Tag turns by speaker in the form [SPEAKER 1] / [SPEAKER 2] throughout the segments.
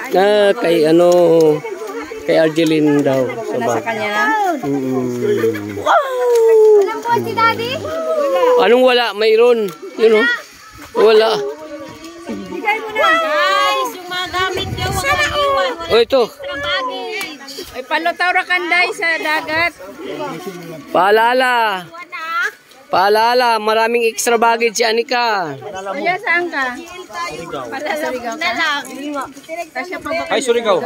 [SPEAKER 1] Kay ano, kay Arjeline daw.
[SPEAKER 2] Nasa kanya na?
[SPEAKER 3] Walang buwan si Daddy?
[SPEAKER 1] Anong wala? Mayroon. Yun o. Wala.
[SPEAKER 3] Bigay mo na. Guys, yung mga gamit niyo, huwag kang iwan.
[SPEAKER 1] O ito.
[SPEAKER 2] Ay, palutaw ra kanday sa dagat.
[SPEAKER 1] Paalala. Paalala, maraming extra baggage si Anika.
[SPEAKER 2] Kuya, saan ka? Surigao ka? Kasya pa ba?
[SPEAKER 4] Ay, Surigao.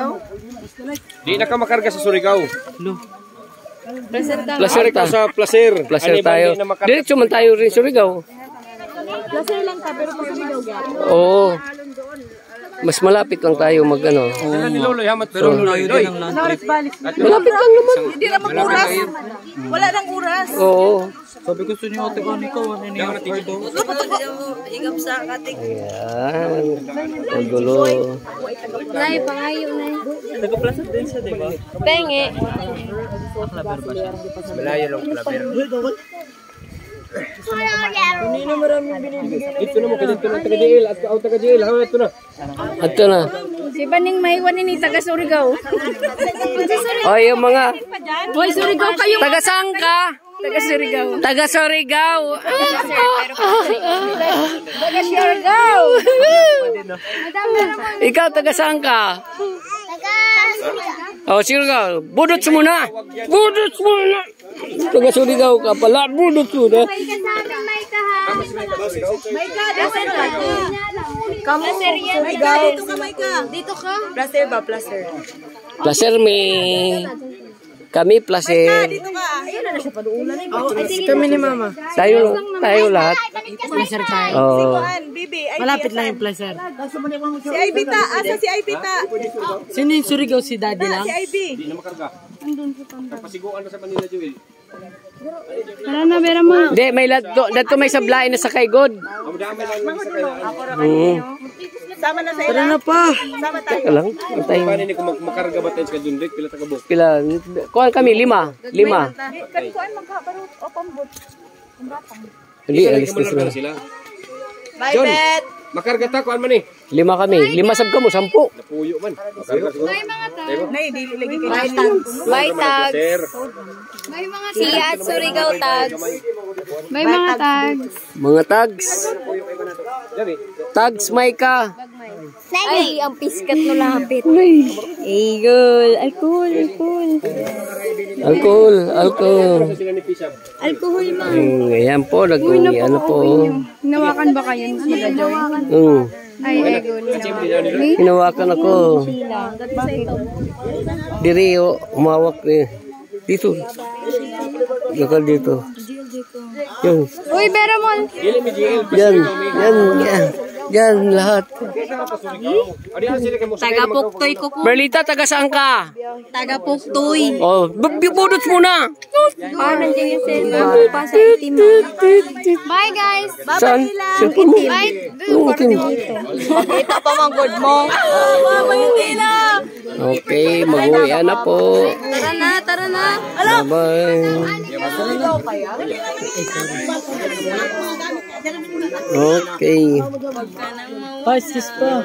[SPEAKER 4] Di na ka makarga sa Surigao.
[SPEAKER 2] Placer ka.
[SPEAKER 1] Placer
[SPEAKER 4] Ito
[SPEAKER 1] ta.
[SPEAKER 4] sa Placer.
[SPEAKER 1] Placer
[SPEAKER 4] Ano ba,
[SPEAKER 1] tayo.
[SPEAKER 4] hindi na makarga?
[SPEAKER 1] Diretso man tayo rin Surigao.
[SPEAKER 2] Placer lang ka, pero pa Surigao ka.
[SPEAKER 1] Oo. Mas malapit lang tayo mag ano.
[SPEAKER 4] Sila ni Lolo, hamat pero Lolo.
[SPEAKER 1] Malapit lang naman.
[SPEAKER 2] Hindi naman oras. Wala nang oras.
[SPEAKER 1] Oo.
[SPEAKER 5] Sabi gusto niyo ate ko niko ano niya ito.
[SPEAKER 2] Igap sa kating.
[SPEAKER 1] Ayan. Ang gulo.
[SPEAKER 3] Nay, pangayo na.
[SPEAKER 5] Nagpa-plaza din siya, di ba?
[SPEAKER 3] Penge.
[SPEAKER 4] Malayo lang Claver. Ito na mo, dito na taga-jail. At taga-jail. Ito na.
[SPEAKER 1] Ito na.
[SPEAKER 2] Si Baning Maiwan ni taga Surigao.
[SPEAKER 1] O yung mga
[SPEAKER 2] Hoy, Surigao kayo.
[SPEAKER 1] taga saan ka?
[SPEAKER 2] Taga Surigao.
[SPEAKER 1] Taga Surigao.
[SPEAKER 2] Taga Surigao.
[SPEAKER 1] Ikaw taga saan ka? Oh, Surigao. Budot muna. Budot muna. Taga Surigao ka pala. Budot muna.
[SPEAKER 3] May ka sa amin, may ka ha.
[SPEAKER 2] May ka, placer ka.
[SPEAKER 3] Kamu seriyan.
[SPEAKER 2] May ka, dito ka, may ka. Dito ka. Placer ba, placer?
[SPEAKER 1] Placer me. Kami placer.
[SPEAKER 2] Dito ka. Ayun na siya paduulan eh.
[SPEAKER 5] Kami ni mama.
[SPEAKER 1] Tayo lahat.
[SPEAKER 5] Placer tayo.
[SPEAKER 1] Oh.
[SPEAKER 2] Bibi,
[SPEAKER 5] Malapit lang yung placer.
[SPEAKER 2] si Aibita. Asa si Aibita?
[SPEAKER 5] Sino yung Surigao, si daddy lang?
[SPEAKER 2] Si Ivy.
[SPEAKER 4] Di na makarga. Pasiguan na sa Manila, Joel.
[SPEAKER 3] Tara na, Bera mo.
[SPEAKER 1] Hindi, may dato may sablain na sa kaygod.
[SPEAKER 4] Madami lang lang sa kanya.
[SPEAKER 2] Sama na sa
[SPEAKER 5] Tara na pa.
[SPEAKER 2] Sama tayo.
[SPEAKER 1] Teka lang. Antayin.
[SPEAKER 4] Paano ni kung makarga ba tayo sa Junrik? Pila taga-buk?
[SPEAKER 1] Pila. Kuha kami, 5. 5.
[SPEAKER 2] Kan kuan magkabarot o pambot.
[SPEAKER 1] Hindi, alis na sila.
[SPEAKER 4] Sila.
[SPEAKER 2] Bye,
[SPEAKER 4] John.
[SPEAKER 2] Bet.
[SPEAKER 4] Makarga ta, kuan man eh.
[SPEAKER 1] 5 kami. 5 sab ka mo, 10.
[SPEAKER 4] Napuyo man. Makarga siguro.
[SPEAKER 2] Nay, dili lagi kay
[SPEAKER 3] May tags.
[SPEAKER 4] Sir.
[SPEAKER 3] May mga siya at Surigao tags. May mga tags.
[SPEAKER 1] Mga tags. Tags, may ka.
[SPEAKER 3] Ay, ang piskat no lapit. Eagle. Alcohol, alcohol.
[SPEAKER 1] Alcohol, alcohol.
[SPEAKER 4] Sila ni Pisab.
[SPEAKER 3] Alcohol, ma.
[SPEAKER 1] Ayan po, ano po.
[SPEAKER 2] Hinawakan ba kayo sa Joy? Ay, Eagle.
[SPEAKER 1] Hinawakan ako. Diri, umawak eh. Dito. Lakal dito. Yun.
[SPEAKER 3] Uy, Bera mo.
[SPEAKER 1] Yan, yan, yan. Yan, lahat.
[SPEAKER 2] Taga Puktoy ko ko.
[SPEAKER 1] Berlita, taga saan ka?
[SPEAKER 2] Taga Puktoy.
[SPEAKER 1] Oh, budot muna.
[SPEAKER 3] Nandiyan yung cellphone pa sa itim. Bye, guys.
[SPEAKER 1] Saan? Cellphone mo.
[SPEAKER 3] Bye.
[SPEAKER 1] Okay.
[SPEAKER 2] Ito pa mang good mo.
[SPEAKER 1] Okay, mag-uwi na po.
[SPEAKER 3] Tara na, tara na.
[SPEAKER 1] Bye-bye. Okay.
[SPEAKER 5] Ay, sis pa.